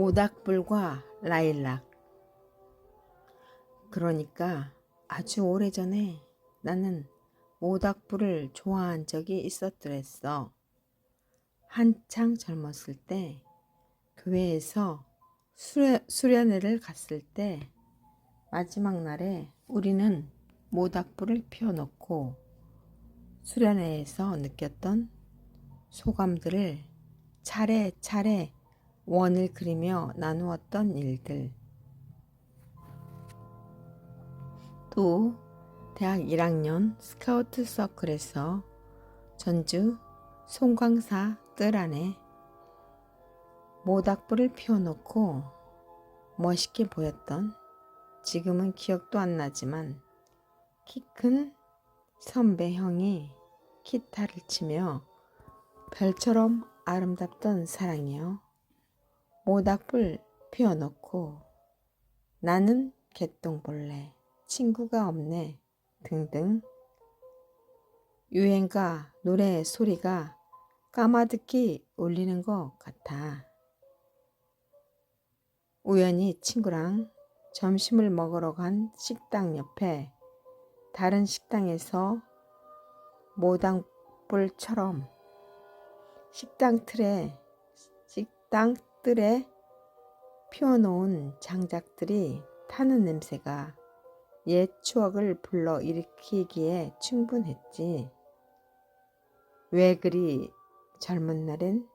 모닥불과 라일락. 그러니까 아주 오래전에 나는 모닥불을 좋아한 적이 있었더랬어. 한창 젊었을 때 교회에서 수련회를 갔을 때 마지막 날에 우리는 모닥불을 피워놓고 수련회에서 느꼈던 소감들을 차례차례 원을 그리며 나누었던 일들, 또 대학 1학년 스카우트 서클에서 전주 송광사 뜰 안에 모닥불을 피워놓고 멋있게 보였던, 지금은 기억도 안 나지만 키 큰 선배 형이 기타를 치며 별처럼 아름답던 사랑이여, 모닥불 피워놓고 나는 개똥벌레, 친구가 없네 등등 유행가 노래 소리가 까마득히 울리는 것 같아. 우연히 친구랑 점심을 먹으러 간 식당 옆에 다른 식당에서 모닥불처럼 식당 뜰에 피워놓은 장작들이 타는 냄새가 옛 추억을 불러일으키기에 충분했지. 왜 그리 젊은 날엔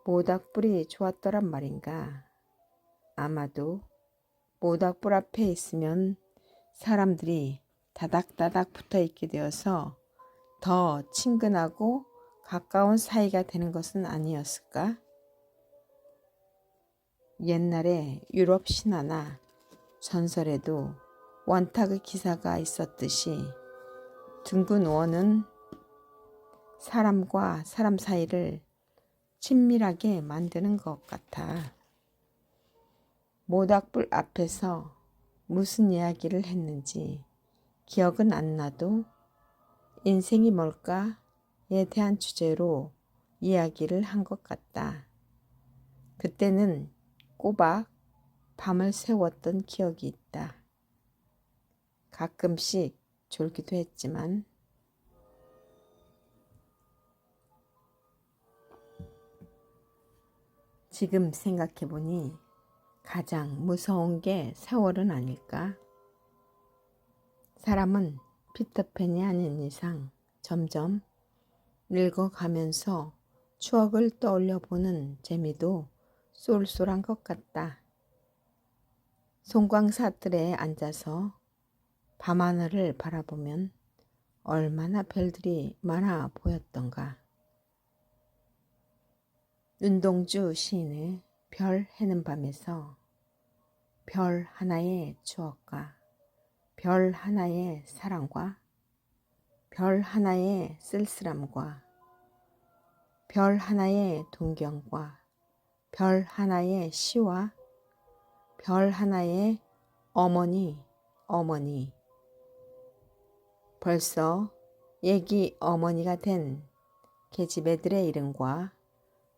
모닥불이 좋았더란 말인가. 아마도 모닥불 앞에 있으면 사람들이 다닥다닥 붙어있게 되어서 더 친근하고 가까운 사이가 되는 것은 아니었을까? 옛날에 유럽 신화나 전설에도 원탁의 기사가 있었듯이 둥근 원은 사람과 사람 사이를 친밀하게 만드는 것 같아. 모닥불 앞에서 무슨 이야기를 했는지 기억은 안 나도 인생이 뭘까에 대한 주제로 이야기를 한 것 같다. 그때는 꼬박 밤을 새웠던 기억이 있다. 가끔씩 졸기도 했지만 지금 생각해보니 가장 무서운 게 세월은 아닐까? 사람은 피터팬이 아닌 이상 점점 늙어가면서 추억을 떠올려보는 재미도 쏠쏠한 것 같다. 송광사뜰에 앉아서 밤하늘을 바라보면 얼마나 별들이 많아 보였던가. 윤동주 시인의 별 해는 밤에서 별 하나의 추억과 별 하나의 사랑과 별 하나의 쓸쓸함과 별 하나의 동경과 별 하나의 시와 별 하나의 어머니 벌써 얘기 어머니가 된 계집애들의 이름과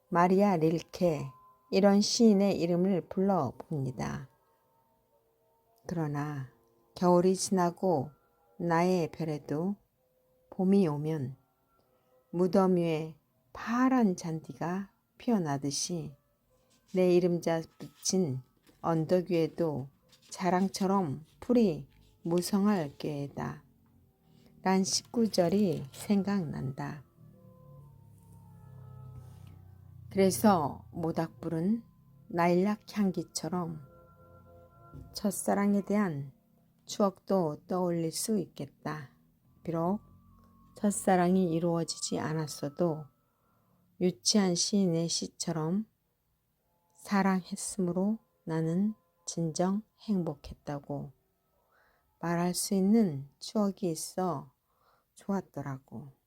마리아 릴케 이런 시인의 이름을 불러봅니다. 그러나 겨울이 지나고 나의 별에도 봄이 오면 무덤 위에 파란 잔디가 피어나듯이 내 이름자 붙인 언덕 위에도 자랑처럼 풀이 무성할 꾀에다 란 19절이 생각난다. 그래서 모닥불은 라일락 향기처럼 첫사랑에 대한 추억도 떠올릴 수 있겠다. 비록 첫사랑이 이루어지지 않았어도 유치한 시인의 시처럼 사랑했으므로 나는 진정 행복했다고 말할 수 있는 추억이 있어 좋았더라고.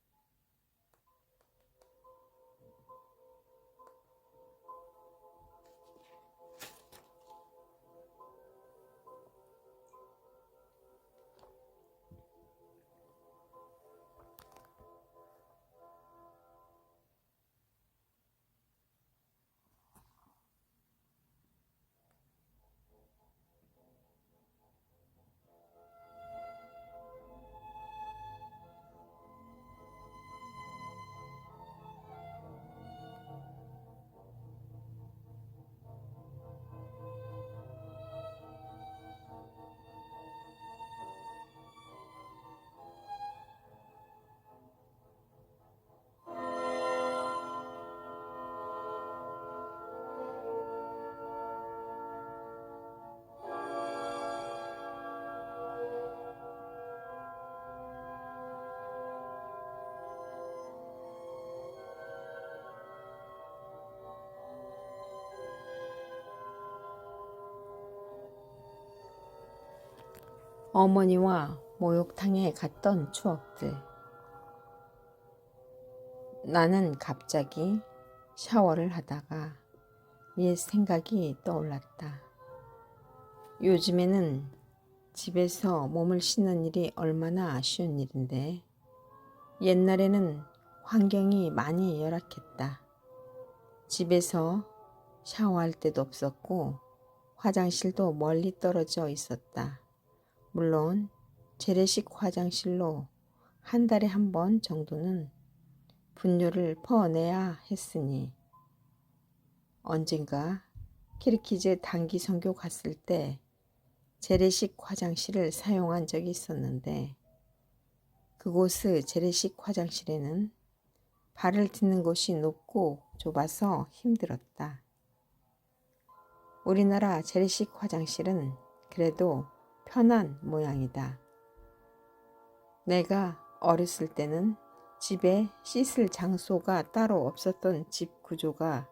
어머니와 목욕탕에 갔던 추억들. 나는 갑자기 샤워를 하다가 옛 생각이 떠올랐다. 요즘에는 집에서 몸을 씻는 일이 얼마나 쉬운 일인데 옛날에는 환경이 많이 열악했다. 집에서 샤워할 데도 없었고 화장실도 멀리 떨어져 있었다. 물론 재래식 화장실로 한 달에 한 번 정도는 분뇨를 퍼내야 했으니 언젠가 키르키즈 단기 선교 갔을 때 재래식 화장실을 사용한 적이 있었는데 그곳의 재래식 화장실에는 발을 딛는 곳이 높고 좁아서 힘들었다. 우리나라 재래식 화장실은 그래도 편한 모양이다. 내가 어렸을 때는 집에 씻을 장소가 따로 없었던 집 구조라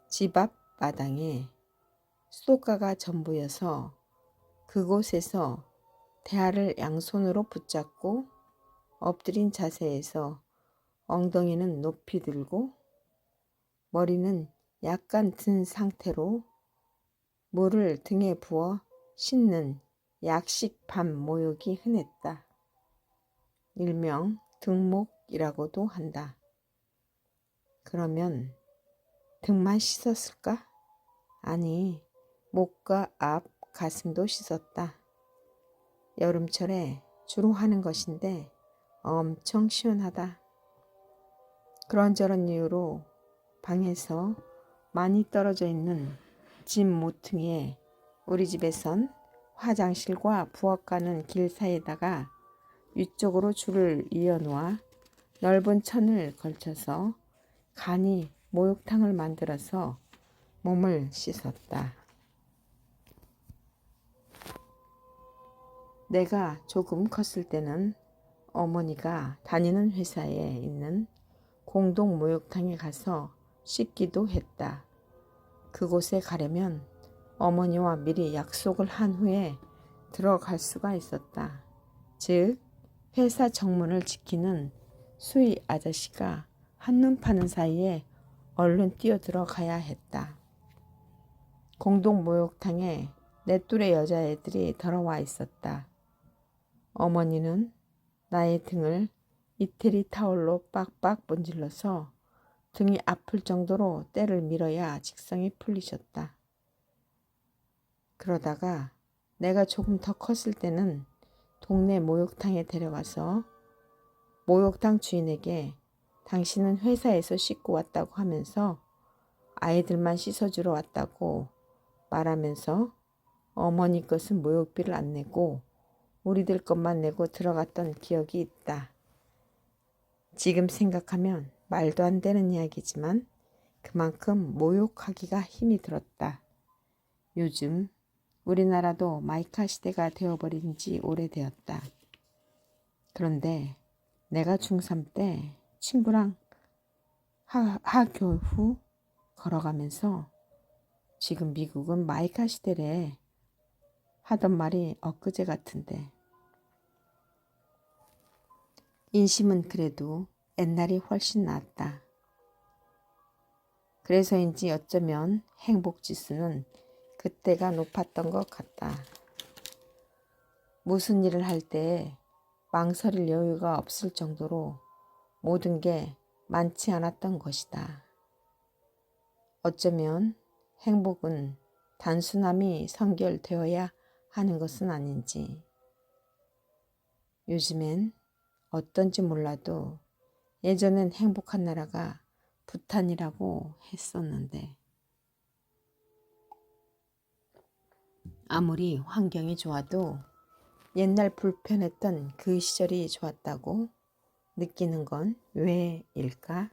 집 앞 마당에 수도가가 전부여서 그곳에서 대야를 양손으로 붙잡고 엎드린 자세에서 엉덩이는 높이 들고 머리는 약간 든 상태로 물을 등에 부어 씻는 약식 밤 모욕이 흔했다. 일명 등목이라고도 한다. 그러면 등만 씻었을까? 아니, 목과 앞, 가슴도 씻었다. 여름철에 주로 하는 것인데 엄청 시원하다. 그런저런 이유로 방에서 많이 떨어져 있는 집 모퉁이에 우리 집에선 화장실과 부엌 가는 길 사이에다가 위쪽으로 줄을 이어놓아 넓은 천을 걸쳐서 간이 목욕탕을 만들어서 몸을 씻었다. 내가 조금 컸을 때는 어머니가 다니는 회사에 있는 공동 목욕탕에 가서 씻기도 했다. 그곳에 가려면 어머니와 미리 약속을 한 후에 들어갈 수가 있었다. 즉, 회사 정문을 지키는 수위 아저씨가 한눈 파는 사이에 얼른 뛰어 들어가야 했다. 공동 목욕탕에 내 또래 여자애들이 들어와 있었다. 어머니는 나의 등을 이태리 타올로 빡빡 문질러서 등이 아플 정도로 때를 밀어야 직성이 풀리셨다. 그러다가 내가 조금 더 컸을 때는 동네 목욕탕에 데려가서 목욕탕 주인에게 당신은 회사에서 씻고 왔다고 하면서 아이들만 씻어주러 왔다고 말하면서 어머니 것은 목욕비를 안 내고 우리들 것만 내고 들어갔던 기억이 있다. 지금 생각하면 말도 안 되는 이야기지만 그만큼 모욕하기가 힘이 들었다. 요즘 우리나라도 마이카 시대가 되어버린 지 오래되었다. 그런데 내가 중3 때 친구랑 하교 후 걸어가면서 지금 미국은 마이카 시대래 하던 말이 엊그제 같은데 인심은 그래도 옛날이 훨씬 낫다. 그래서인지 어쩌면 행복지수는 그때가 높았던 것 같다. 무슨 일을 할 때 망설일 여유가 없을 정도로 모든 게 많지 않았던 것이다. 어쩌면 행복은 단순함이 선결되어야 하는 것은 아닌지. 요즘엔 어떤지 몰라도 예전엔 행복한 나라가 부탄이라고 했었는데 아무리 환경이 좋아도 옛날 불편했던 그 시절이 좋았다고 느끼는 건 왜일까?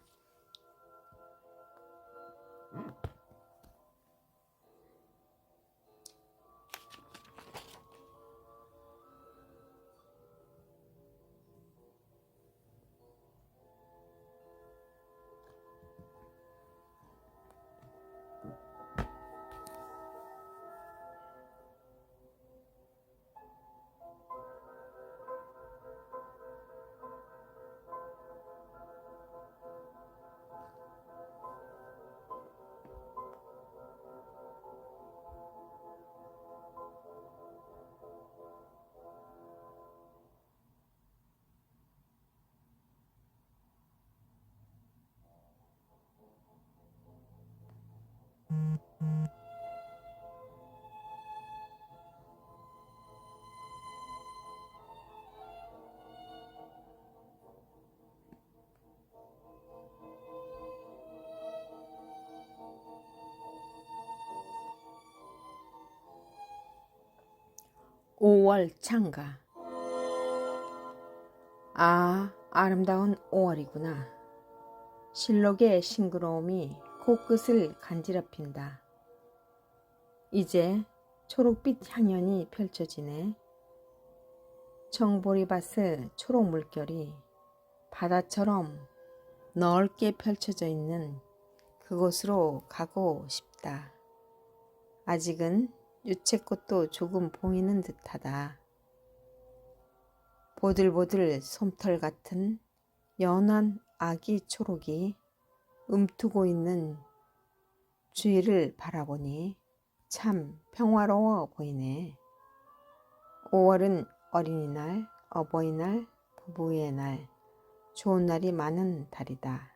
5월 창가. 아, 아름다운 5월이구나. 실록의 싱그러움이 코끝을 간지럽힌다. 이제 초록빛 향연이 펼쳐지네. 청보리밭의 초록 물결이 바다처럼 넓게 펼쳐져 있는 그곳으로 가고 싶다. 아직은 유채꽃도 조금 보이는 듯하다. 보들보들 솜털 같은 연한 아기 초록이 움트고 있는 주위를 바라보니 참 평화로워 보이네. 5월은 어린이날, 어버이날, 부부의 날, 좋은 날이 많은 달이다.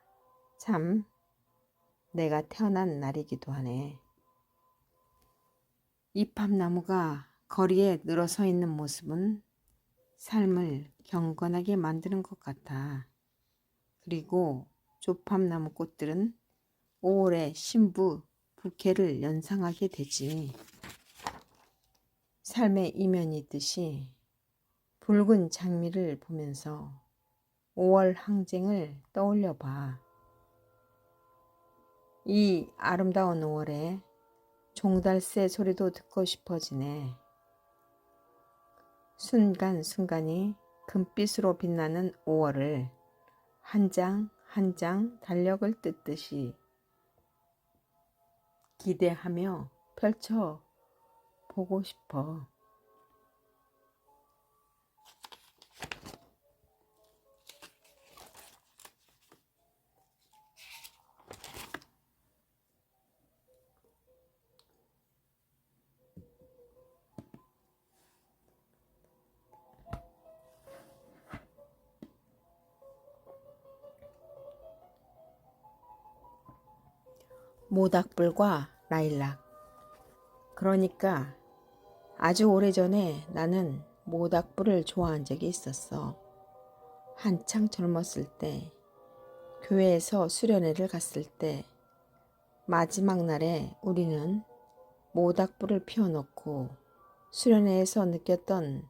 참 내가 태어난 날이기도 하네. 이팝나무가 거리에 늘어서 있는 모습은 삶을 경건하게 만드는 것 같아. 그리고 조팝나무 꽃들은 5월의 신부 부케를 연상하게 되지. 삶의 이면이 있듯이 붉은 장미를 보면서 5월 항쟁을 떠올려 봐. 이 아름다운 5월에 종달새 소리도 듣고 싶어지네. 순간순간이 금빛으로 빛나는 5월을 한 장 한 장 달력을 뜯듯이 기대하며 펼쳐 보고 싶어. 모닥불과 라일락. 그러니까 아주 오래전에 나는 모닥불을 좋아한 적이 있었어. 한창 젊었을 때, 교회에서 수련회를 갔을 때, 마지막 날에 우리는 모닥불을 피워놓고 수련회에서 느꼈던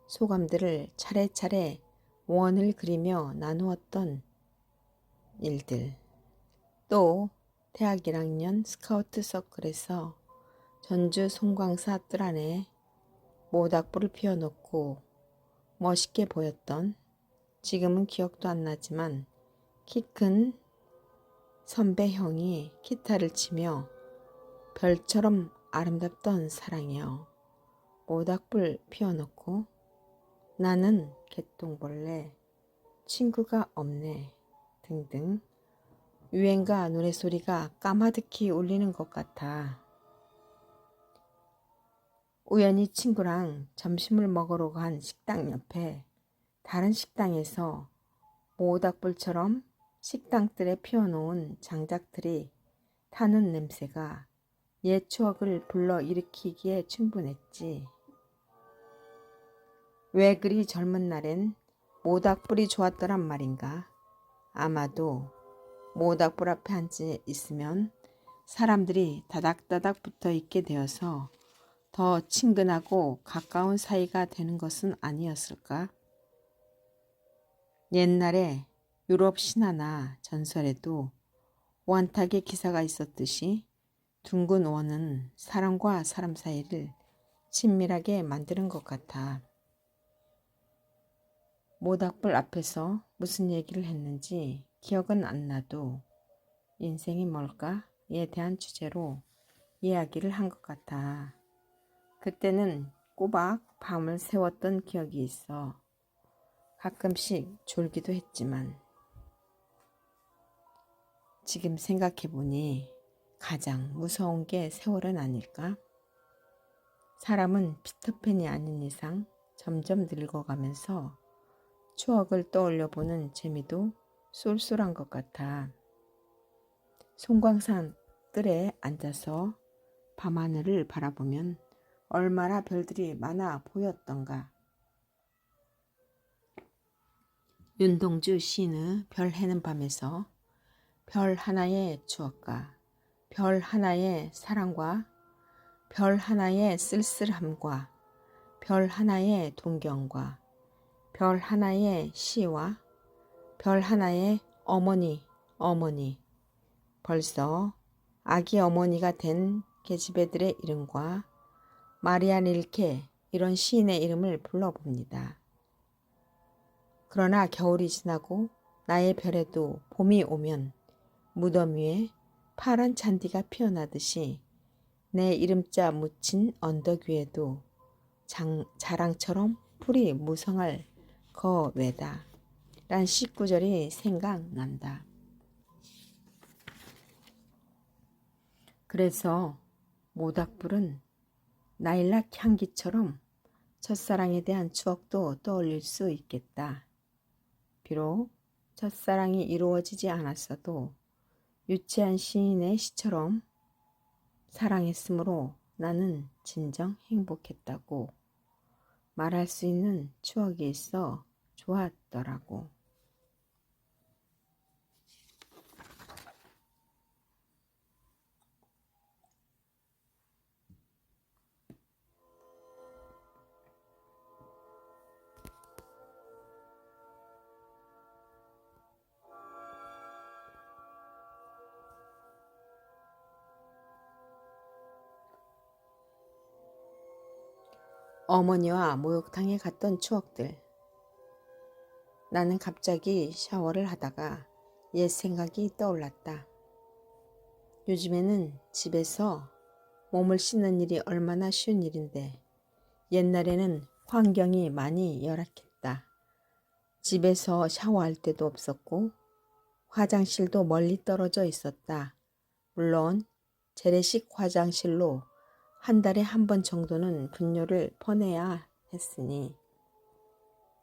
소감들을 차례차례 원을 그리며 나누었던 일들. 또 대학 1학년 스카우트 서클에서 전주 송광사 뜰 안에 모닥불을 피워놓고 멋있게 보였던, 지금은 기억도 안 나지만 키 큰 선배 형이 기타를 치며 별처럼 아름답던 사랑이여, 모닥불 피워놓고 나는 개똥벌레, 친구가 없네 등등 유행가 노래소리가 까마득히 울리는 것 같아. 우연히 친구랑 점심을 먹으러 간 식당 옆에 다른 식당에서 모닥불처럼 식당들에 피워놓은 장작들이 타는 냄새가 옛 추억을 불러일으키기에 충분했지. 왜 그리 젊은 날엔 모닥불이 좋았더란 말인가. 아마도 모닥불 앞에 앉아 있으면 사람들이 다닥다닥 붙어 있게 되어서 더 친근하고 가까운 사이가 되는 것은 아니었을까? 옛날에 유럽 신화나 전설에도 원탁의 기사가 있었듯이 둥근 원은 사람과 사람 사이를 친밀하게 만드는 것 같아. 모닥불 앞에서 무슨 얘기를 했는지 기억은 안 나도 인생이 뭘까에 대한 주제로 이야기를 한 것 같아. 그때는 꼬박 밤을 새웠던 기억이 있어. 가끔씩 졸기도 했지만 지금 생각해보니 가장 무서운 게 세월은 아닐까? 사람은 피터팬이 아닌 이상 점점 늙어가면서 추억을 떠올려보는 재미도 쏠쏠한 것 같아. 송광산 뜰에 앉아서 밤하늘을 바라보면 얼마나 별들이 많아 보였던가. 윤동주 시인의 별 해는 밤에서 별 하나의 추억과 별 하나의 사랑과 별 하나의 쓸쓸함과 별 하나의 동경과 별 하나의 시와 별 하나의 어머니, 벌써 아기 어머니가 된 계집애들의 이름과 마리아 릴케 이런 시인의 이름을 불러봅니다. 그러나 겨울이 지나고 나의 별에도 봄이 오면 무덤 위에 파란 잔디가 피어나듯이 내 이름자 묻힌 언덕 위에도 자랑처럼 풀이 무성할 거외다 란 시구절이 생각난다. 그래서 모닥불은 나일락 향기처럼 첫사랑에 대한 추억도 떠올릴 수 있겠다. 비록 첫사랑이 이루어지지 않았어도 유치한 시인의 시처럼 사랑했으므로 나는 진정 행복했다고 말할 수 있는 추억이 있어 좋았더라고. 어머니와 목욕탕에 갔던 추억들. 나는 갑자기 샤워를 하다가 옛 생각이 떠올랐다. 요즘에는 집에서 몸을 씻는 일이 얼마나 쉬운 일인데 옛날에는 환경이 많이 열악했다. 집에서 샤워할 데도 없었고 화장실도 멀리 떨어져 있었다. 물론 재래식 화장실로 한 달에 한 번 정도는 분뇨를 퍼내야 했으니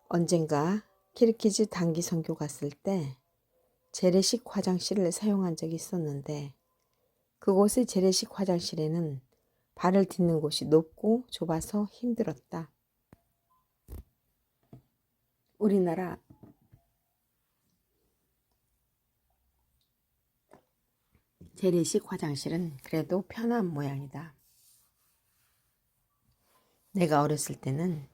언젠가 키르키즈 단기 선교 갔을 때 재래식 화장실을 사용한 적이 있었는데 그곳의 재래식 화장실에는 발을 딛는 곳이 높고 좁아서 힘들었다. 우리나라 재래식 화장실은 그래도 편한 모양이다. 내가 어렸을 때는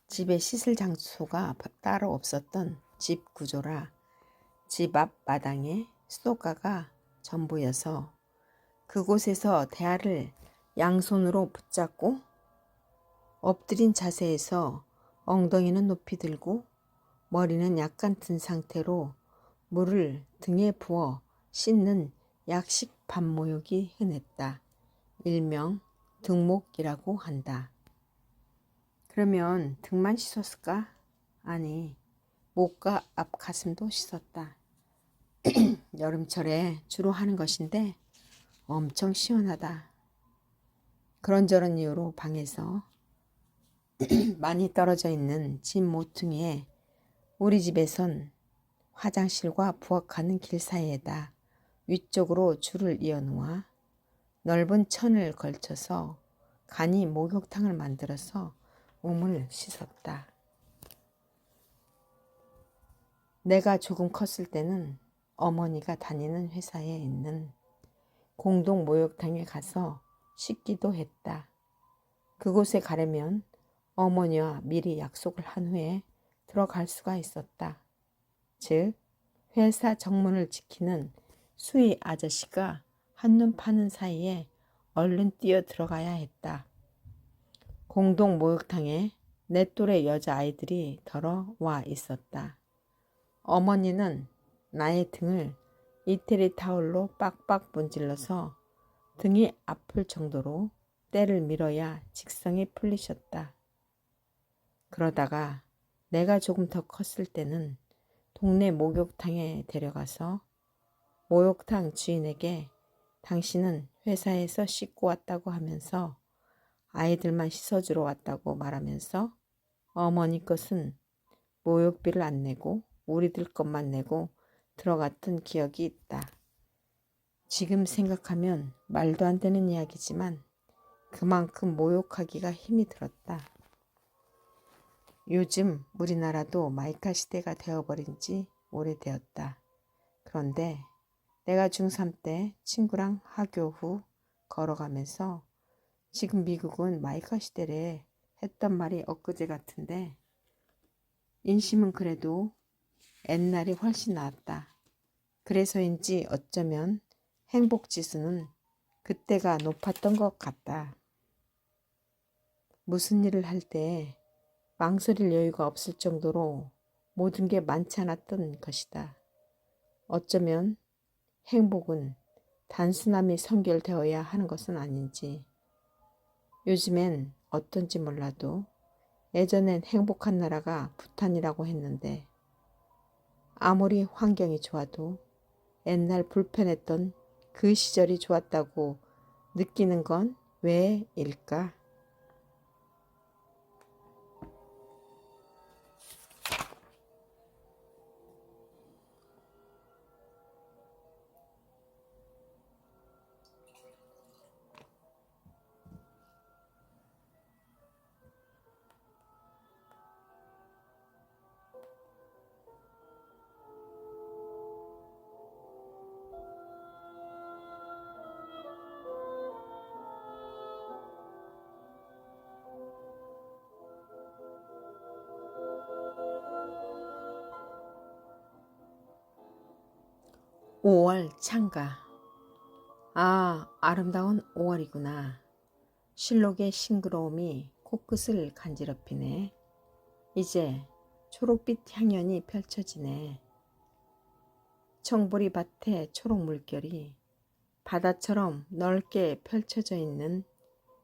집에 씻을 장소가 따로 없었던 집 구조라 집 앞 마당에 수도가가 전부여서 그곳에서 대야를 양손으로 붙잡고 엎드린 자세에서 엉덩이는 높이 들고 머리는 약간 든 상태로 물을 등에 부어 씻는 약식 반모욕이 흔했다. 일명 등목이라고 한다. 그러면 등만 씻었을까? 아니, 목과 앞 가슴도 씻었다. 여름철에 주로 하는 것인데 엄청 시원하다. 그런저런 이유로 방에서 많이 떨어져 있는 집 모퉁이에 우리 집에선 화장실과 부엌하는 길 사이에다 위쪽으로 줄을 이어놓아 넓은 천을 걸쳐서 간이 목욕탕을 만들어서 몸을 씻었다. 내가 조금 컸을 때는 어머니가 다니는 회사에 있는 공동 목욕탕에 가서 씻기도 했다. 그곳에 가려면 어머니와 미리 약속을 한 후에 들어갈 수가 있었다. 즉, 회사 정문을 지키는 수위 아저씨가 한눈 파는 사이에 얼른 뛰어 들어가야 했다. 공동 목욕탕에 내 또래 여자아이들이 들어와 있었다. 어머니는 나의 등을 이태리 타올로 빡빡 문질러서 등이 아플 정도로 때를 밀어야 직성이 풀리셨다. 그러다가 내가 조금 더 컸을 때는 동네 목욕탕에 데려가서 목욕탕 주인에게 당신은 회사에서 씻고 왔다고 하면서 아이들만 씻어주러 왔다고 말하면서 어머니 것은 목욕비를 안 내고 우리들 것만 내고 들어갔던 기억이 있다. 지금 생각하면 말도 안 되는 이야기지만 그만큼 목욕하기가 힘이 들었다. 요즘 우리나라도 마이카 시대가 되어버린 지 오래되었다. 그런데 내가 중3 때 친구랑 하교 후 걸어가면서 지금 미국은 마이카 시대래 했던 말이 엊그제 같은데 인심은 그래도 옛날이 훨씬 나았다. 그래서인지 어쩌면 행복지수는 그때가 높았던 것 같다. 무슨 일을 할 때 망설일 여유가 없을 정도로 모든 게 많지 않았던 것이다. 어쩌면 행복은 단순함이 선결되어야 하는 것은 아닌지. 요즘엔 어떤지 몰라도 예전엔 행복한 나라가 부탄이라고 했는데 아무리 환경이 좋아도 옛날 불편했던 그 시절이 좋았다고 느끼는 건 왜일까? 5월 창가. 아, 아름다운 5월이구나. 실록의 싱그러움이 코끝을 간지럽히네. 이제 초록빛 향연이 펼쳐지네. 청보리 밭에 초록 물결이 바다처럼 넓게 펼쳐져 있는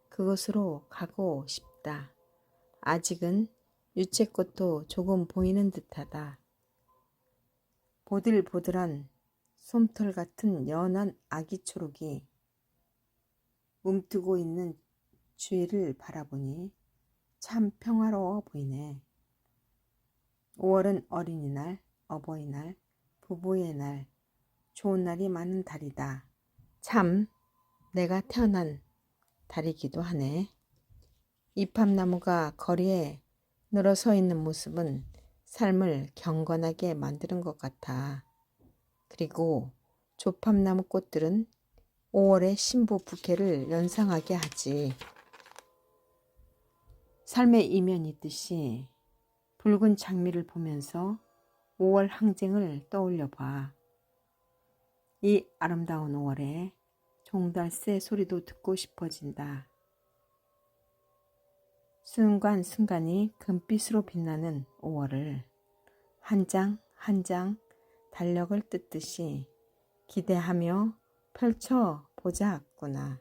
그곳으로 가고 싶다. 아직은 유채꽃도 조금 보이는 듯하다. 보들보들한 솜털 같은 연한 아기 초록이 움트고 있는 주위를 바라보니 참 평화로워 보이네. 5월은 어린이날, 어버이날, 부부의 날, 좋은 날이 많은 달이다. 참 내가 태어난 달이기도 하네. 이팝나무가 거리에 늘어서 있는 모습은 삶을 경건하게 만드는 것 같아. 그리고 조팝나무 꽃들은 5월의 신부 부케를 연상하게 하지. 삶의 이면이 있듯이 붉은 장미를 보면서 5월 항쟁을 떠올려 봐. 이 아름다운 5월에 종달새 소리도 듣고 싶어진다. 순간순간이 금빛으로 빛나는 5월을 한 장 한 장 달력을 뜯듯이 기대하며 펼쳐 보자꾸나.